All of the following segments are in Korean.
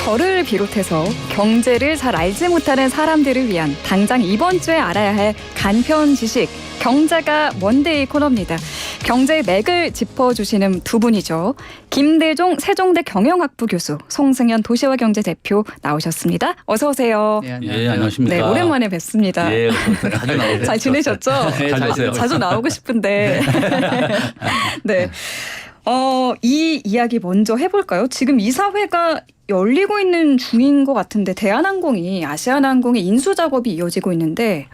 저를 비롯해서 경제를 잘 알지 못하는 사람들을 위한 당장 이번 주에 알아야 할 간편 지식, 경제가 뭔데이 코너입니다. 경제의 맥을 짚어주시는 두 분이죠. 김대종 세종대 경영학부 교수, 송승현 도시화경제 대표 나오셨습니다. 어서 오세요. 네, 안녕하십니까. 네, 오랜만에 뵙습니다. 예, 자주 나오고 잘 지내셨죠? 네, 잘 지내요. 자주 나오고 싶은데. 네. 이 이야기 먼저 해볼까요? 지금 이사회가 열리고 있는 중인 것 같은데 대한항공이 아시아나항공의 인수 작업이 이어지고 있는데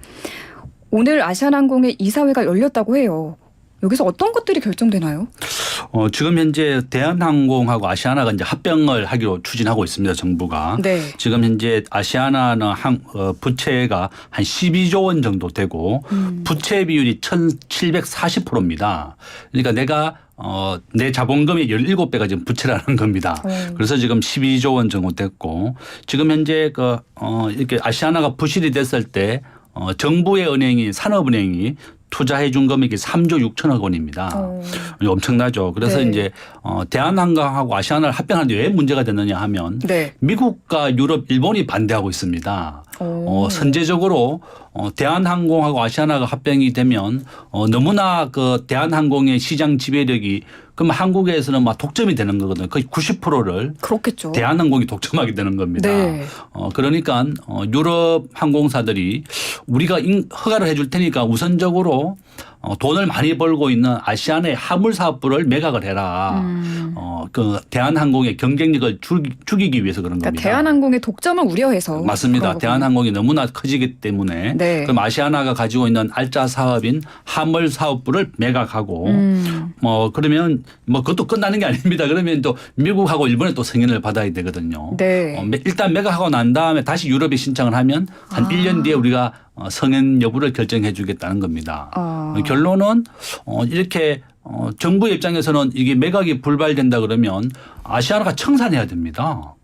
오늘 아시아나항공의 이사회가 열렸다고 해요. 여기서 어떤 것들이 결정되나요? 지금 현재 대한항공하고 아시아나가 이제 합병을 하기로 추진하고 있습니다. 정부가. 네. 지금 현재 아시아나는 부채가 한 12조 원 정도 되고 부채 비율이 1,740%입니다. 그러니까 내가 내 자본금의 17배가 지금 부채라는 겁니다. 그래서 지금 12조 원 정도 됐고 지금 현재 이렇게 아시아나가 부실이 됐을 때 정부의 은행이 산업은행이 투자해 준 금액이 3조 6천억 원입니다. 엄청나죠. 그래서 네. 이제 대한항공하고 아시아나를 합병하는데 왜 문제가 됐느냐 하면 네. 미국과 유럽, 일본이 반대하고 있습니다. 선제적으로 대한항공하고 아시아나가 합병이 되면 너무나 그 대한항공의 시장 지배력이 그럼 한국에서는 막 독점이 되는 거거든요. 거의 90%를 그렇겠죠. 대한항공이 독점하게 되는 겁니다. 네. 그러니까 유럽 항공사들이 우리가 허가를 해줄 테니까 우선적으로 돈을 많이 벌고 있는 아시아나의 화물 사업부를 매각을 해라. 그 대한항공의 경쟁력을 죽이기 위해서 그런 그러니까 겁니다. 대한항공의 독점을 우려해서. 맞습니다. 대한항공이 너무나 커지기 때문에 네. 그럼 아시아나가 가지고 있는 알짜 사업인 화물 사업부를 매각하고 그러면 그것도 끝나는 게 아닙니다. 그러면 또 미국하고 일본에 또 승인을 받아야 되거든요. 네. 일단 매각하고 난 다음에 다시 유럽에 신청을 하면 한 1년 뒤에 우리가 승인 여부를 결정해 주겠다는 겁니다. 결론은 이렇게 정부 입장에서는 이게 매각이 불발된다 그러면 아시아나가 청산해야 됩니다.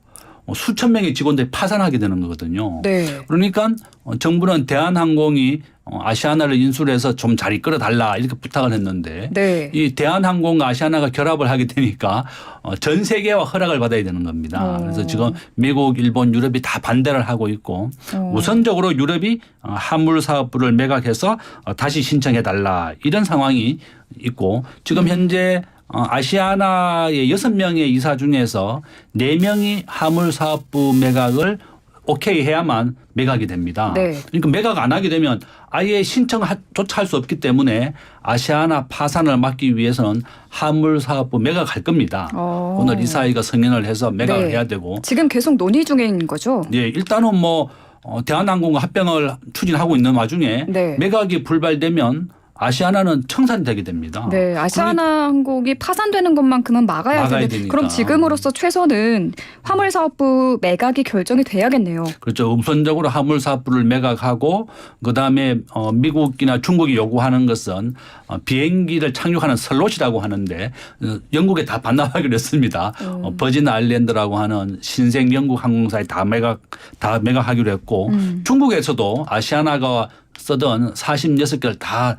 수천 명의 직원들이 파산하게 되는 거거든요. 네. 그러니까 정부는 대한항공이 아시아나를 인수를 해서 좀 잘 이끌어 달라 이렇게 부탁을 했는데 네. 이 대한항공과 아시아나가 결합을 하게 되니까 전 세계와 허락을 받아야 되는 겁니다. 그래서 지금 미국, 일본, 유럽이 다 반대를 하고 있고 우선적으로 유럽이 화물 사업부를 매각해서 다시 신청해 달라 이런 상황이 있고 지금 현재 아시아나의 6명의 이사 중에서 4명이 화물 사업부 매각을 오케이 해야만 매각이 됩니다. 네. 그러니까 매각 안 하게 되면 아예 신청조차 할 수 없기 때문에 아시아나 파산을 막기 위해서는 화물 사업부 매각할 겁니다. 오늘 이사회가 승인을 해서 매각을 네. 해야 되고. 지금 계속 논의 중인 거죠? 네, 일단은 대한항공과 합병을 추진하고 있는 와중에 네. 매각이 불발되면 아시아나는 청산되게 됩니다. 네, 아시아나항공이 파산되는 것만큼은 막아야 되는데 되니까. 그럼 지금으로서 최소는 화물사업부 매각이 결정이 돼야겠네요. 그렇죠. 우선적으로 화물 사업부를 매각하고 그다음에 미국이나 중국이 요구하는 것은 비행기를 착륙하는 슬롯이라고 하는데 영국에 다 반납하기로 했습니다. 버진 아일랜드라고 하는 신생 영국 항공사에 다 매각하기로 했고 중국에서도 아시아나가 쓰던 46개를 다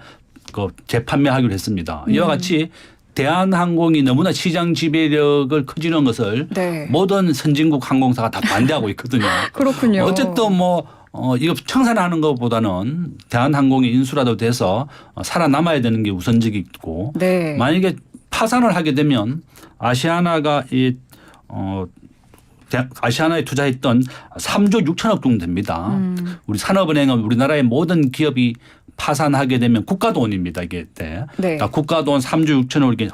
재판매하기로 했습니다. 이와 같이 대한항공이 너무나 시장 지배력을 커지는 것을 네. 모든 선진국 항공사가 다 반대하고 있거든요. 그렇군요. 어쨌든 이거 청산하는 것보다는 대한항공이 인수라도 돼서 살아남아야 되는 게 우선적이고 네. 만약에 파산을 하게 되면 아시아나가 아시아나에 투자했던 3조 6천억 정도 됩니다. 우리 산업은행은 우리나라의 모든 기업이 파산하게 되면 국가 돈입니다. 이게 때. 네. 국가 돈 3조 6천억 이렇게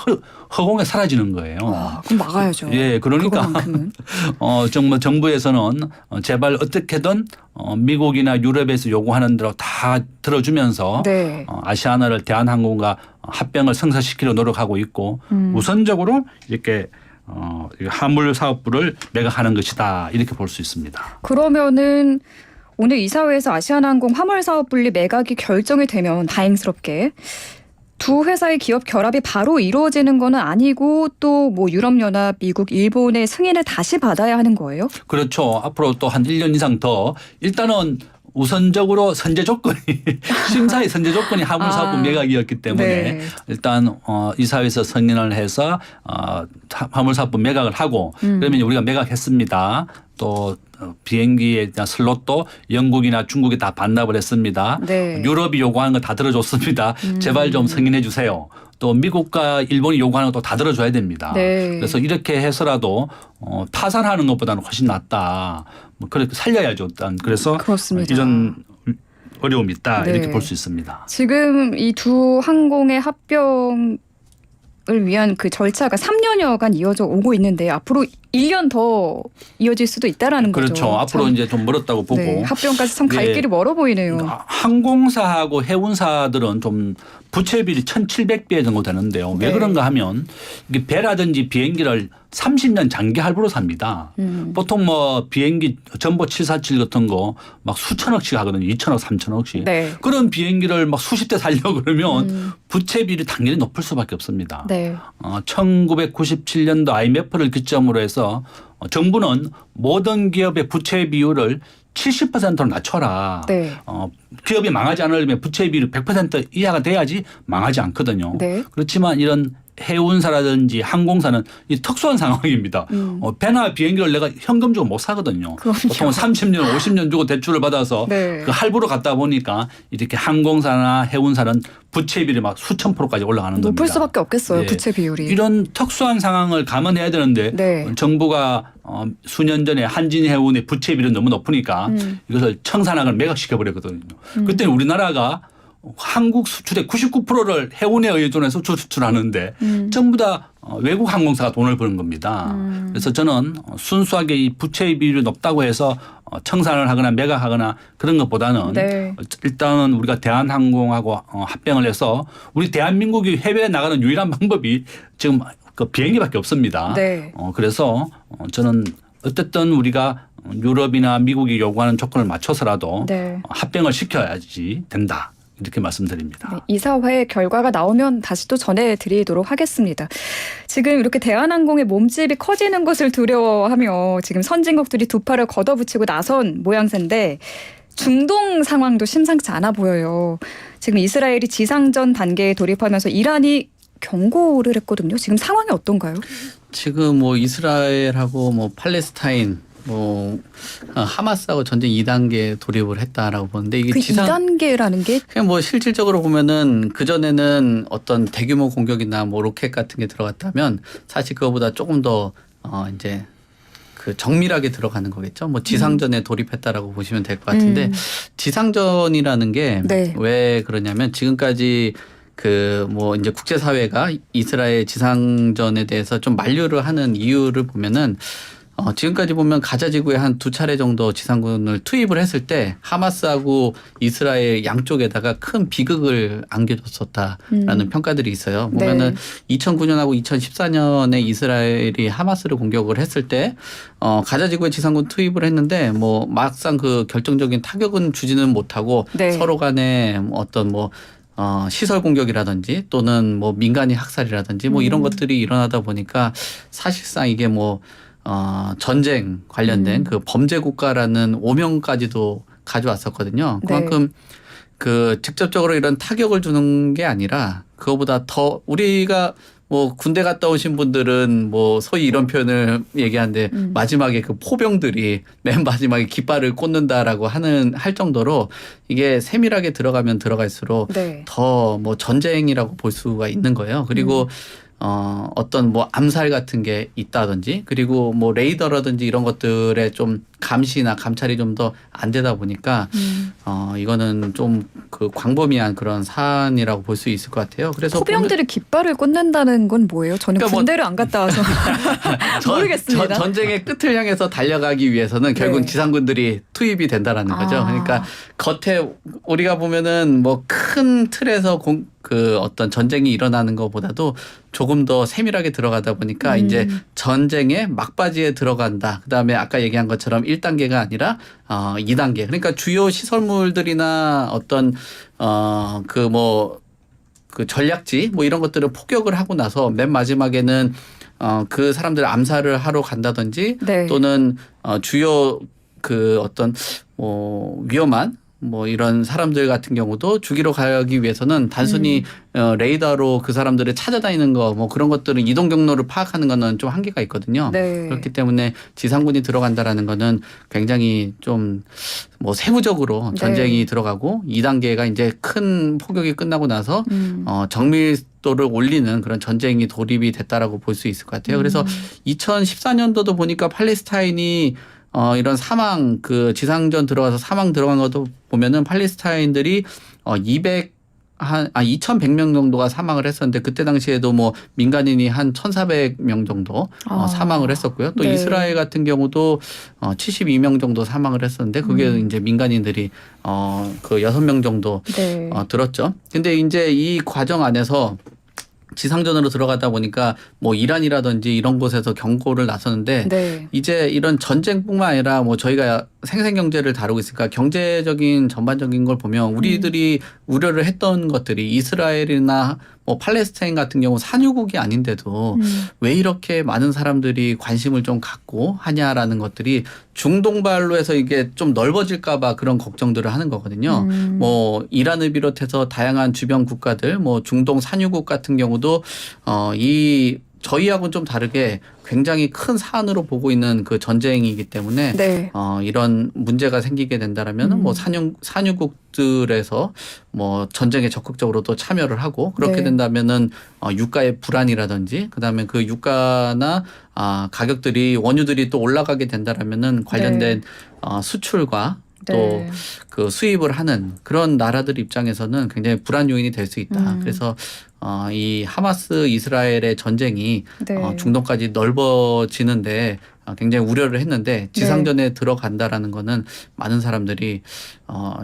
허공에 사라지는 거예요. 그럼 막아야죠. 예, 그러니까 그거만큼은. 정말 정부에서는 제발 어떻게든 미국이나 유럽에서 요구하는 대로 다 들어주면서 네. 아시아나를 대한항공과 합병을 성사시키려 노력하고 있고 우선적으로 이렇게 화물 사업부를 매각하는 것이다 이렇게 볼 수 있습니다. 그러면은 오늘 이사회에서 아시아나항공 화물사업 분리 매각이 결정이 되면 다행스럽게 두 회사의 기업 결합이 바로 이루어지는 건 아니고 또 유럽연합, 미국, 일본의 승인을 다시 받아야 하는 거예요? 그렇죠. 앞으로 또 한 1년 이상 더 일단은 우선적으로 선제 조건이 심사의 선제 조건이 화물사업부 매각이었기 때문에 네. 일단 이사회에서 승인을 해서 화물사업부 매각을 하고 그러면 우리가 매각했습니다. 또 비행기에 대한 슬롯도 영국이나 중국이 다 반납을 했습니다. 네. 유럽이 요구하는 거 다 들어줬습니다. 제발 좀 승인해 주세요. 또 미국과 일본이 요구하는 것도 다 들어줘야 됩니다. 네. 그래서 이렇게 해서라도 파산하는 것보다는 훨씬 낫다. 뭐 그렇게 살려야죠. 일단 그래서 그렇습니다. 이런 어려움이 있다 네. 이렇게 볼 수 있습니다. 지금 이 두 항공의 합병을 위한 그 절차가 3년여간 이어져 오고 있는데 앞으로 1년 더 이어질 수도 있다라는 거죠. 그렇죠. 앞으로 참, 이제 좀 멀었다고 보고 네, 합병까지 참 갈 네. 길이 멀어 보이네요. 항공사하고 해운사들은 좀 부채비율이 1,700배 정도 되는데요. 왜 네. 그런가 하면 이게 배라든지 비행기를 30년 장기 할부로 삽니다. 보통 뭐 비행기 전보 747 같은 거 막 수천억씩 하거든요. 2천억, 3천억씩. 네. 그런 비행기를 막 수십 대 살려고 그러면 부채비율이 당연히 높을 수밖에 없습니다. 네. 1997년도 IMF를 기점으로 해서 정부는 모든 기업의 부채 비율을 70%로 낮춰라. 네. 기업이 망하지 않으려면 부채 비율이 100% 이하가 돼야지 망하지 않거든요. 네. 그렇지만 이런 해운사라든지 항공사는 이 특수한 상황입니다. 배나 비행기를 내가 현금 주고 못 사거든요. 그럼요. 보통 30년, 50년 주고 대출을 받아서 네. 그 할부로 갖다 보니까 이렇게 항공사나 해운사는 부채 비율이 막 수천 %까지 올라가는 겁니다. 높을 수밖에 없겠어요. 네. 부채 비율이. 이런 특수한 상황을 감안해야 되는데 네. 정부가 수년 전에 한진해운의 부채 비율이 너무 높으니까 이것을 청산학을 매각시켜 버렸거든요. 그때 우리나라가 한국 수출의 99%를 해운에 의존해서 수출하는데 전부 다 외국 항공사가 돈을 버는 겁니다. 그래서 저는 순수하게 이 부채 비율이 높다고 해서 청산을 하거나 매각하거나 그런 것보다는 네. 일단은 우리가 대한항공하고 합병을 해서 우리 대한민국이 해외에 나가는 유일한 방법이 지금 그 비행기밖에 없습니다. 네. 그래서 저는 어쨌든 우리가 유럽이나 미국이 요구하는 조건을 맞춰서라도 네. 합병을 시켜야지 된다. 이렇게 말씀드립니다. 네, 이사회 결과가 나오면 다시 또 전해드리도록 하겠습니다. 지금 이렇게 대한항공의 몸집이 커지는 것을 두려워하며 지금 선진국들이 두 팔을 걷어붙이고 나선 모양새인데 중동 상황도 심상치 않아 보여요. 지금 이스라엘이 지상전 단계에 돌입하면서 이란이 경고를 했거든요. 지금 상황이 어떤가요? 지금 뭐 이스라엘하고 뭐 팔레스타인 뭐 하마스하고 전쟁 2단계 돌입을 했다라고 보는데 이게 그 2단계라는 게 그냥 뭐 실질적으로 보면은 그 전에는 어떤 대규모 공격이나 뭐 로켓 같은 게 들어갔다면 사실 그거보다 조금 더 이제 그 정밀하게 들어가는 거겠죠. 뭐 지상전에 돌입했다라고 보시면 될 것 같은데 지상전이라는 게 왜 네. 그러냐면 지금까지 그 뭐 이제 국제사회가 이스라엘 지상전에 대해서 좀 만류를 하는 이유를 보면은 지금까지 보면 가자 지구에 한 2차례 정도 지상군을 투입을 했을 때 하마스하고 이스라엘 양쪽에다가 큰 비극을 안겨줬었다라는 평가들이 있어요. 보면은 2009년하고 2014년에 이스라엘이 하마스를 공격을 했을 때 가자 지구에 지상군 투입을 했는데 뭐 막상 그 결정적인 타격은 주지는 못하고 서로 간에 어떤 뭐 시설 공격이라든지 또는 뭐 민간인 학살이라든지 뭐 이런 것들이 일어나다 보니까 사실상 이게 뭐 전쟁 관련된 그 범죄 국가라는 오명까지도 가져왔었거든요. 그만큼 그 직접적으로 이런 타격을 주는 게 아니라 그거보다 더 우리가 뭐 군대 갔다 오신 분들은 뭐 소위 이런 표현을 얘기하는데 마지막에 그 포병들이 맨 마지막에 깃발을 꽂는다라고 할 정도로 이게 세밀하게 들어가면 들어갈수록 더 뭐 전쟁이라고 볼 수가 있는 거예요. 그리고 어떤 뭐 암살 같은 게 있다든지 그리고 뭐 레이더라든지 이런 것들의 좀 감시나 감찰이 좀 더 안 되다 보니까 이거는 좀 그 광범위한 그런 사안이라고 볼 수 있을 것 같아요. 그래서 포병들이 깃발을 꽂는다는 건 뭐예요? 저는 그러니까 군대를 안 갔다 와서 모르겠습니다. 전쟁의 끝을 향해서 달려가기 위해서는 결국 지상군들이 투입이 된다라는 거죠. 그러니까 겉에 우리가 보면은 뭐 큰 틀에서 그 어떤 전쟁이 일어나는 것보다도 조금 더 세밀하게 들어가다 보니까 이제 전쟁의 막바지에 들어간다. 그다음에 아까 얘기한 것처럼 1단계가 아니라 2단계. 그러니까 주요 시설물들이나 어떤 그 전략지 뭐 이런 것들을 폭격을 하고 나서 맨 마지막에는 그 사람들 암살을 하러 간다든지 또는 주요 그 어떤 위험한 뭐 이런 사람들 같은 경우도 죽이러 가기 위해서는 단순히 레이더로 그 사람들을 찾아다니는 거 뭐 그런 것들은 이동 경로를 파악하는 거는 좀 한계가 있거든요. 네. 그렇기 때문에 지상군이 들어간다라는 거는 굉장히 좀 뭐 세부적으로 전쟁이 들어가고 2단계가 이제 큰 폭격이 끝나고 나서 정밀도를 올리는 그런 전쟁이 돌입이 됐다라고 볼 수 있을 것 같아요. 그래서 2014년도도 보니까 팔레스타인이 이런 사망 그 지상전 들어가서 사망 들어간 것도 보면은 팔레스타인들이 2,100명 정도가 사망을 했었는데 그때 당시에도 뭐 민간인이 한 1,400명 정도 사망을 했었고요. 또 네. 이스라엘 같은 경우도 72명 정도 사망을 했었는데 그게 이제 민간인들이 그 6명 정도 네. 들었죠. 근데 이제 이 과정 안에서 지상전으로 들어가다 보니까 뭐 이란이라든지 이런 곳에서 경고를 나섰는데 네. 이제 이런 전쟁뿐만 아니라 뭐 저희가 생생 경제를 다루고 있으니까 경제적인 전반적인 걸 보면 우리들이 우려를 했던 것들이 이스라엘이나 뭐 팔레스타인 같은 경우 산유국이 아닌데도 왜 이렇게 많은 사람들이 관심을 좀 갖고 하냐라는 것들이 중동발로 해서 이게 좀 넓어질까 봐 그런 걱정들을 하는 거거든요. 뭐 이란을 비롯해서 다양한 주변 국가들 뭐 중동 산유국 같은 경우도 저희하고는 좀 다르게 굉장히 큰 사안으로 보고 있는 그 전쟁이기 때문에 네. 이런 문제가 생기게 된다라면 뭐 산유국들에서 뭐 전쟁에 적극적으로 또 참여를 하고 그렇게 네. 된다면은 유가의 불안이라든지 그다음에 그 유가나 가격들이 원유들이 또 올라가게 된다라면은 관련된 수출과 또 네. 그 수입을 하는 그런 나라들 입장에서는 굉장히 불안 요인이 될 수 있다. 그래서 이 하마스 이스라엘의 전쟁이 네. 중동까지 넓어지는데 굉장히 우려를 했는데 지상전에 들어간다라는 거는 많은 사람들이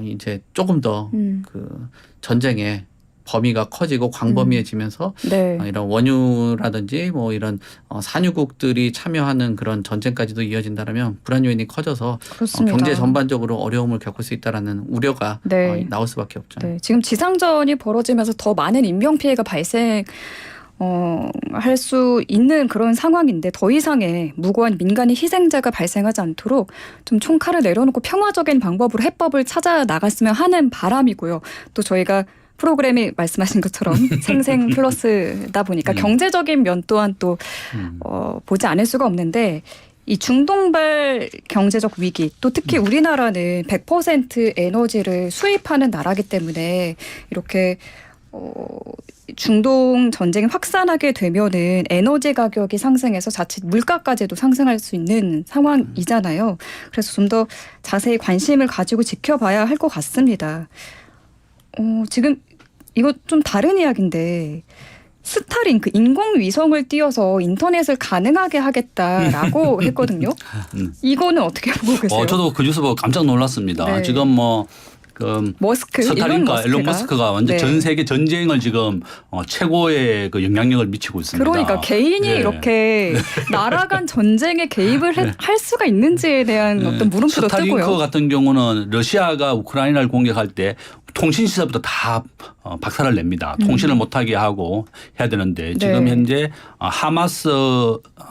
이제 조금 더 그 전쟁의 범위가 커지고 광범위해지면서 네. 이런 원유라든지 뭐 이런 산유국들이 참여하는 그런 전쟁까지도 이어진다면 불안 요인이 커져서 그렇습니다. 경제 전반적으로 어려움을 겪을 수 있다라는 우려가 네. 나올 수밖에 없죠. 네. 지금 지상전이 벌어지면서 더 많은 인명 피해가 할 수 있는 그런 상황인데 더 이상의 무고한 민간인 희생자가 발생하지 않도록 좀 총칼을 내려놓고 평화적인 방법으로 해법을 찾아 나갔으면 하는 바람이고요. 또 저희가 프로그램이 말씀하신 것처럼 생생 플러스다 보니까 경제적인 면 또한 또 보지 않을 수가 없는데 이 중동발 경제적 위기 또 특히 우리나라는 100% 에너지를 수입하는 나라기 때문에 이렇게 중동 전쟁이 확산하게 되면은 에너지 가격이 상승해서 자칫 물가까지도 상승할 수 있는 상황이잖아요. 그래서 좀 더 자세히 관심을 가지고 지켜봐야 할 것 같습니다. 지금 이거 좀 다른 이야기인데 스타링크 인공위성을 띄워서 인터넷을 가능하게 하겠다라고 했거든요. 이거는 어떻게 보고 계세요? 저도 그 뉴스 보고 깜짝 놀랐습니다. 네. 지금 뭐 그 머스크, 스타링크 일론 머스크가 완전 네. 전 세계 전쟁을 지금 최고의 그 영향력을 미치고 있습니다. 그러니까 개인이 예. 이렇게 나라 간 전쟁에 개입을 할 수가 있는지에 대한 어떤 물음표도 스타링크 뜨고요. 같은 경우는 러시아가 우크라이나를 공격할 때 통신 시설부터 다 박살을 냅니다. 통신을 못하게 하고 해야 되는데 지금 네. 현재 하마스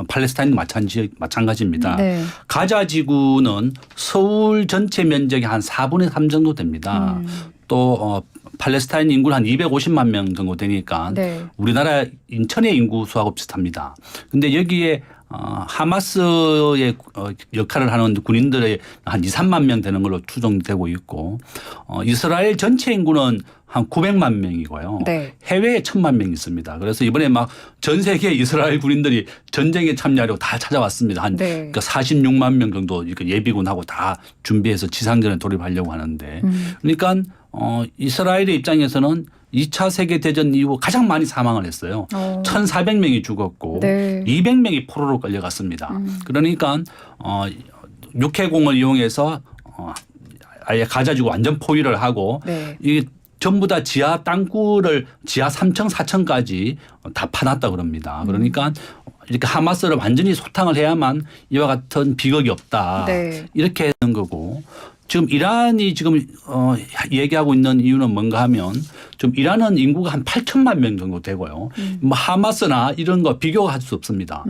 팔레스타인 마찬가지입니다. 네. 가자 지구는 서울 전체 면적의 한 4분의 3 정도 됩니다. 또 팔레스타인 인구는 한 250만 명 정도 되니까 네. 우리나라 인천의 인구 수하고 비슷합니다. 근데 여기에 하마스의 역할을 하는 군인들의 한 2, 3만 명 되는 걸로 추정되고 있고 이스라엘 전체 인구는 한 900만 명이고요. 네. 해외에 1000만 명이 있습니다. 그래서 이번에 막 전 세계 이스라엘 군인들이 전쟁에 참여하려고 다 찾아왔습니다. 한 네. 46만 명 정도 예비군하고 다 준비해서 지상전에 돌입하려고 하는데 그러니까 이스라엘의 입장에서는 2차 세계대전 이후 가장 많이 사망을 했어요. 1,400명이 죽었고 네. 200명이 포로로 끌려갔습니다. 그러니까 육해공을 이용해서 아예 가자지구 완전 포위를 하고 네. 이 전부 다 지하 땅굴을 지하 3층 4층까지 다 파놨다 그럽니다. 그러니까 이렇게 하마스를 완전히 소탕을 해야만 이와 같은 비극이 없다. 네. 이렇게 하는 거고 지금 이란이 지금 얘기하고 있는 이유는 뭔가 하면 좀 이란은 인구가 한 8천만 명 정도 되고요. 뭐 하마스나 이런 거 비교할 수 없습니다.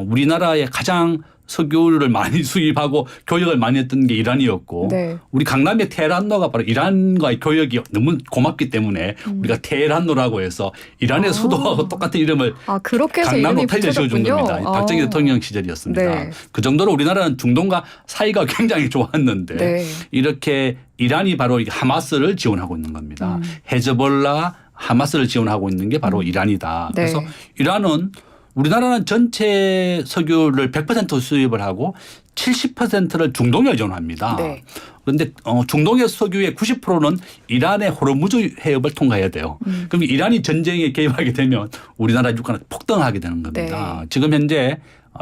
우리나라의 가장 석유를 많이 수입하고 교역을 많이 했던 게 이란이었고 네. 우리 강남의 테헤란로가 바로 이란과의 교역이 너무 고맙기 때문에 우리가 테헤란로라고 해서 이란의 수도하고 똑같은 이름을 그렇게 해서 강남로 이름이 편려 지어준 붙여졌군요. 겁니다. 박정희 대통령 시절이었습니다. 네. 그 정도로 우리나라는 중동과 사이가 굉장히 좋았는데 네. 이렇게 이란이 바로 하마스를 지원하고 있는 겁니다. 헤즈볼라 하마스를 지원하고 있는 게 바로 이란이다. 네. 그래서 이란은 우리나라는 전체 석유를 100% 수입을 하고 70%를 중동에 의존합니다. 네. 그런데 중동의 석유의 90%는 이란의 호르무즈 해협을 통과해야 돼요. 그럼 이란이 전쟁에 개입하게 되면 우리나라 유가는 폭등하게 되는 겁니다. 네. 지금 현재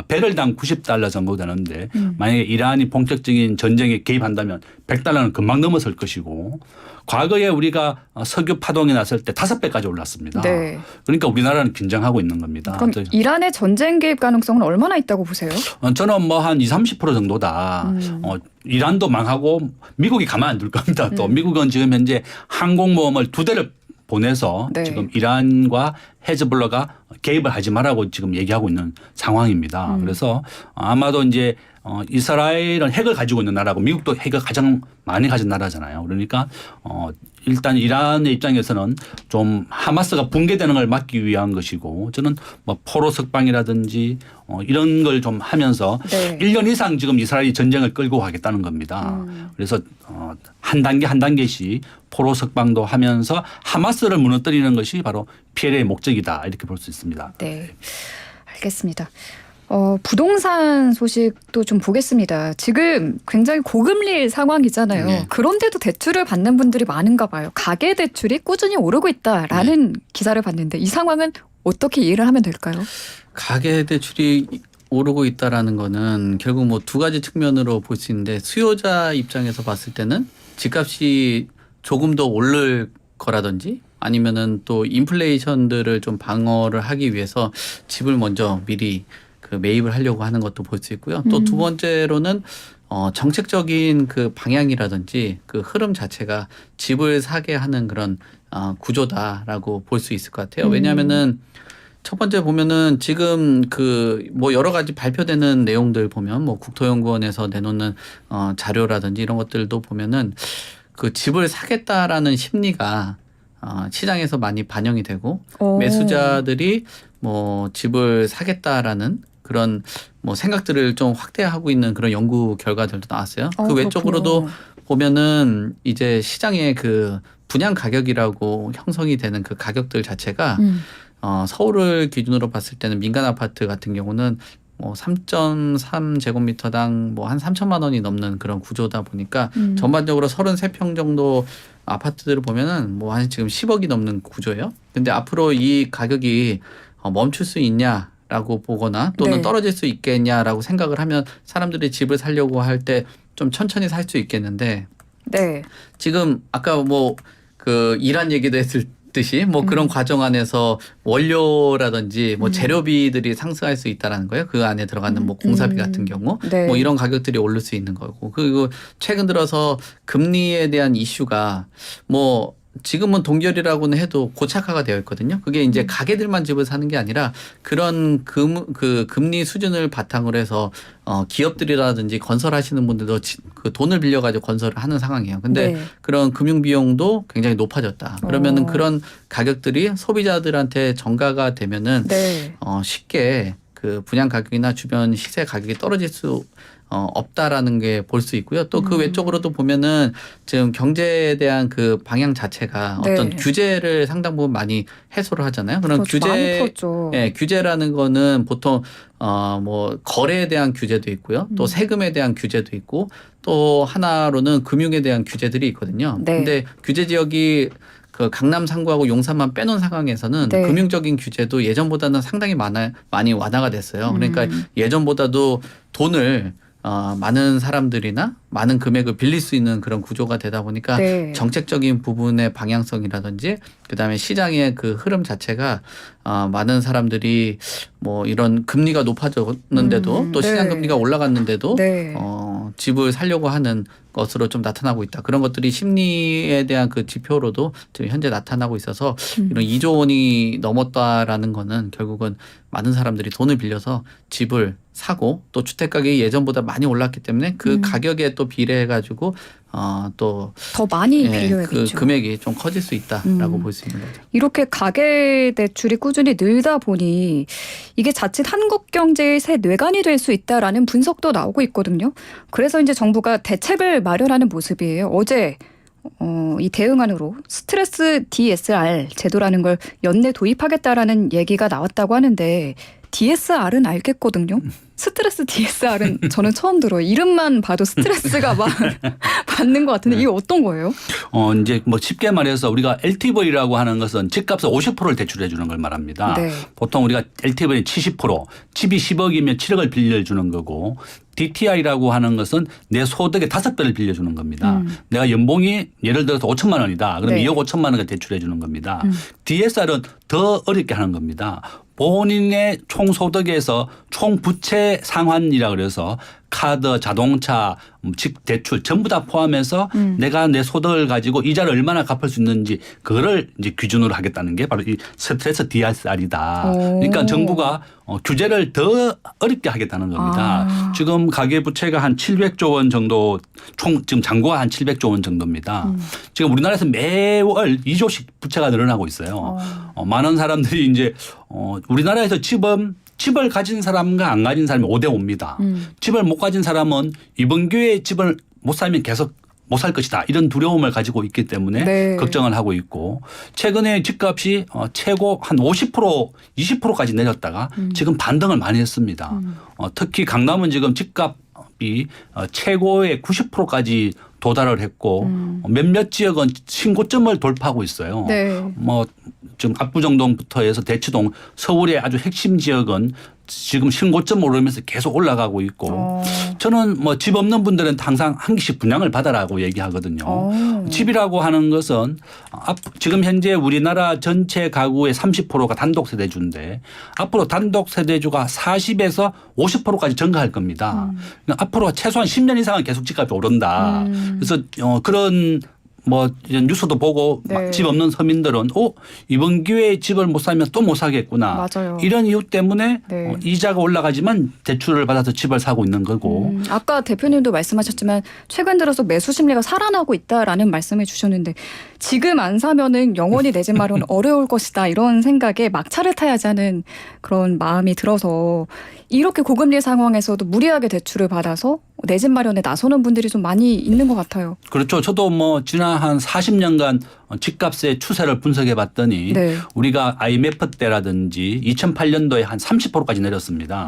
배럴당 90달러 정도 되는데 만약에 이란이 본격적인 전쟁에 개입한다면 100달러는 금방 넘어설 것이고 과거에 우리가 석유 파동이 났을 때 5배까지 올랐습니다. 네. 그러니까 우리나라는 긴장하고 있는 겁니다. 그럼 이란의 전쟁 개입 가능성은 얼마나 있다고 보세요? 저는 뭐 한 20, 30% 정도다. 이란도 망하고 미국이 가만 안 둘 겁니다. 또 미국은 지금 현재 항공모함을 2대를 보내서 네. 지금 이란과 헤즈볼라가 개입을 하지 말라고 지금 얘기하고 있는 상황입니다. 그래서 아마도 이제 이스라엘은 핵을 가지고 있는 나라고 미국도 핵을 가장 많이 가진 나라잖아요. 그러니까 일단 이란의 입장에서는 좀 하마스가 붕괴되는 걸 막기 위한 것이고 저는 뭐 포로 석방이라든지 이런 걸 좀 하면서 네. 1년 이상 지금 이스라엘이 전쟁을 끌고 가겠다는 겁니다. 그래서 한 단계 한 단계씩 포로 석방도 하면서 하마스를 무너뜨리는 것이 바로 PLA의 목적이다 이렇게 볼 수 있습니다. 네. 알겠습니다. 부동산 소식도 좀 보겠습니다. 지금 굉장히 고금리 상황이잖아요. 네. 그런데도 대출을 받는 분들이 많은가 봐요. 가계 대출이 꾸준히 오르고 있다라는 기사를 봤는데 이 상황은 어떻게 이해를 하면 될까요? 가계 대출이 오르고 있다라는 거는 결국 뭐 두 가지 측면으로 볼 수 있는데 수요자 입장에서 봤을 때는 집값이 조금 더 오를 거라든지 아니면은 또 인플레이션들을 좀 방어를 하기 위해서 집을 먼저 미리 그 매입을 하려고 하는 것도 볼 수 있고요. 또 두 번째로는 정책적인 그 방향이라든지 그 흐름 자체가 집을 사게 하는 그런 구조다라고 볼 수 있을 것 같아요. 왜냐하면은 첫 번째 보면은 지금 그 뭐 여러 가지 발표되는 내용들 보면 뭐 국토연구원에서 내놓는 자료라든지 이런 것들도 보면은 그 집을 사겠다라는 심리가 시장에서 많이 반영이 되고 매수자들이 뭐 집을 사겠다라는 그런 뭐 생각들을 좀 확대하고 있는 그런 연구 결과들도 나왔어요. 그 외적으로도 보면은 이제 시장의 그 분양 가격이라고 형성이 되는 그 가격들 자체가 서울을 기준으로 봤을 때는 민간 아파트 같은 경우는 뭐 3.3제곱미터당 뭐 한 3천만 원이 넘는 그런 구조다 보니까 전반적으로 33평 정도 아파트들을 보면은 뭐 한 지금 10억이 넘는 구조예요. 근데 앞으로 이 가격이 멈출 수 있냐라고 보거나 또는 네. 떨어질 수 있겠냐라고 생각을 하면 사람들이 집을 사려고 할 때 좀 천천히 살 수 있겠는데 네. 지금 아까 뭐 그 이란 얘기도 했을 듯이 뭐 그런 과정 안에서 원료라든지 뭐 재료비들이 상승할 수 있다라는 거예요. 그 안에 들어가는 뭐 공사비 같은 경우 네. 뭐 이런 가격들이 오를 수 있는 거고 그리고 최근 들어서 금리에 대한 이슈가 뭐 지금은 동결이라고는 해도 고착화가 되어 있거든요. 그게 이제 가게들만 집을 사는 게 아니라 그런 그 금리 수준을 바탕으로 해서 기업들이라든지 건설하시는 분들도 그 돈을 빌려가지고 건설을 하는 상황이에요. 근데 네. 그런 금융 비용도 굉장히 높아졌다. 그러면은 그런 가격들이 소비자들한테 전가가 되면은 네. 쉽게 그 분양 가격이나 주변 시세 가격이 떨어질 수 없다라는 게 볼 수 있고요. 또 그 외적으로도 보면은 지금 경제에 대한 그 방향 자체가 네. 어떤 규제를 상당 부분 많이 해소를 하잖아요. 그런 그렇죠. 많이 규제, 풀었죠. 예, 규제라는 거는 보통 뭐 거래에 대한 규제도 있고요. 또 세금에 대한 규제도 있고 또 하나로는 금융에 대한 규제들이 있거든요. 네. 근데 규제 지역이 그 강남 3구하고 용산만 빼놓은 상황에서는 네. 금융적인 규제도 예전보다는 상당히 많이 완화가 됐어요. 그러니까 예전보다도 돈을 많은 사람들이나 많은 금액을 빌릴 수 있는 그런 구조가 되다 보니까 네. 정책적인 부분의 방향성이라든지 그다음에 시장의 그 흐름 자체가 많은 사람들이 뭐 이런 금리가 높아졌는데도 또 네. 시장 금리가 올라갔는데도 네. 집을 살려고 하는 것으로 좀 나타나고 있다. 그런 것들이 심리에 대한 그 지표로도 지금 현재 나타나고 있어서 이런 2조 원이 넘었다라는 거는 결국은 많은 사람들이 돈을 빌려서 집을 사고 또 주택 가격이 예전보다 많이 올랐기 때문에 그 가격에 또 비례해 가지고 또 더 많이 그 빌려야겠죠. 금액이 좀 커질 수 있다라고 볼 수 있는 거죠. 이렇게 가계 대출이 꾸준히 늘다 보니 이게 자칫 한국 경제의 새 뇌관이 될 수 있다라는 분석도 나오고 있거든요. 그래서 이제 정부가 대책을 마련하는 모습이에요. 어제 이 대응안으로 스트레스 DSR 제도라는 걸 연내 도입하겠다라는 얘기가 나왔다고 하는데 DSR은 알겠거든요. 스트레스 DSR은 저는 처음 들어요. 이름만 봐도 스트레스가 막 받는 것 같은데 이게 어떤 거예요? 이제 뭐 쉽게 말해서 우리가 LTV라고 하는 것은 집값의 50%를 대출해 주는 걸 말합니다. 네. 보통 우리가 LTV는 70%, 집이 10억이면 7억을 빌려주는 거고 DTI라고 하는 것은 내 소득의 5배를 빌려주는 겁니다. 내가 연봉이 예를 들어서 5천만 원이다. 그러면 네. 2억 5천만 원을 대출해 주는 겁니다. DSR은 더 어렵게 하는 겁니다. 본인의 총 소득에서 총 부채 상환이라 그래서 카드, 자동차, 집 대출 전부 다 포함해서 내가 내 소득을 가지고 이자를 얼마나 갚을 수 있는지 그거를 이제 기준으로 하겠다는 게 바로 이 스트레스 DSR이다. 그러니까 정부가 규제를 더 어렵게 하겠다는 겁니다. 지금 가계부채가 한 700조 원 정도 총 지금 잔고가 한 700조 원 정도입니다. 지금 우리나라에서 매월 2조씩 부채가 늘어나고 있어요. 많은 사람들이 이제 우리나라에서 집을 가진 사람과 안 가진 사람이 5대 5입니다. 집을 못 가진 사람은 이번 기회에 집을 못 살면 계속 못 살 것이다. 이런 두려움을 가지고 있기 때문에 네. 걱정을 하고 있고 최근에 집값이 최고 한 50% 20%까지 내렸다가 지금 반등을 많이 했습니다. 특히 강남은 지금 집값이 최고의 90%까지 도달을 했고 몇몇 지역은 신고점을 돌파하고 있어요. 네. 뭐 지금 압구정동부터 해서 대치동 서울의 아주 핵심 지역은 지금 신고점 오르면서 계속 올라가고 있고 저는 뭐 집 없는 분들은 항상 한 개씩 분양을 받아라고 얘기하거든요. 집이라고 하는 것은 지금 현재 우리나라 전체 가구의 30%가 단독 세대주인데 앞으로 단독 세대주가 40에서 50%까지 증가할 겁니다. 그러니까 앞으로 최소한 10년 이상은 계속 집값이 오른다. 그래서 그런 뭐 이런 뉴스도 보고 네. 집 없는 서민들은 이번 기회에 집을 못 사면 또 못 사겠구나. 맞아요. 이런 이유 때문에 네. 이자가 올라가지만 대출을 받아서 집을 사고 있는 거고. 아까 대표님도 말씀하셨지만 최근 들어서 매수 심리가 살아나고 있다라는 말씀을 주셨는데 지금 안 사면은 영원히 내 집 마련은 어려울 것이다 이런 생각에 막차를 타야지 하는 그런 마음이 들어서 이렇게 고금리 상황에서도 무리하게 대출을 받아서 내 집 마련에 나서는 분들이 좀 많이 있는 것 같아요. 그렇죠. 저도 뭐 지난 한 40년간 집값의 추세를 분석해 봤더니 네. 우리가 IMF 때라든지 2008년도에 한 30%까지 내렸습니다.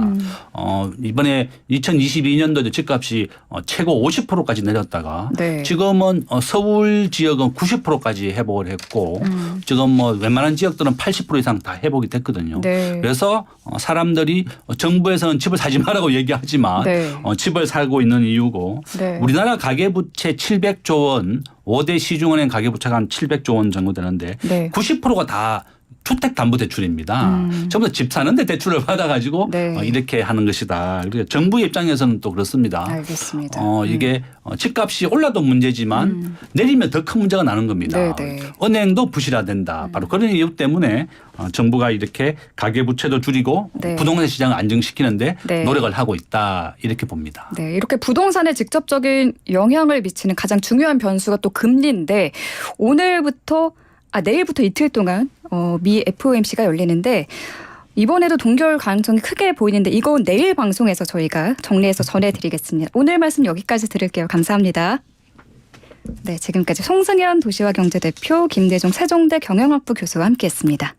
이번에 2022년도에도 집값이 최고 50%까지 내렸다가 네. 지금은 서울 지역은 90%까지 회복을 했고 지금 뭐 웬만한 지역들은 80% 이상 다 회복이 됐거든요. 네. 그래서 사람들이 정부에서는 집을 사지 말라고 얘기하지만 네. 집을 살고 있는 이유고 네. 우리나라 가계부채 700조 원 5대 시중은행 가계부채가 한 700조 원 정도 되는데 네. 90%가 다 주택담보대출입니다. 전부 다 집 사는데 대출을 받아가지고 네. 이렇게 하는 것이다. 그리고 정부 입장에서는 또 그렇습니다. 알겠습니다. 이게 집값이 올라도 문제지만 내리면 더 큰 문제가 나는 겁니다. 네, 네. 은행도 부실화된다. 바로 그런 이유 때문에 정부가 이렇게 가계부채도 줄이고 네. 부동산 시장을 안정시키는데 네. 노력을 하고 있다. 이렇게 봅니다. 네, 이렇게 부동산에 직접적인 영향을 미치는 가장 중요한 변수가 또 금리인데 내일부터 이틀 동안 미 FOMC가 열리는데 이번에도 동결 가능성이 크게 보이는데 이건 내일 방송에서 저희가 정리해서 전해드리겠습니다. 오늘 말씀 여기까지 들을게요. 감사합니다. 네, 지금까지 송승현 도시화경제대표 김대중 세종대 경영학부 교수와 함께했습니다.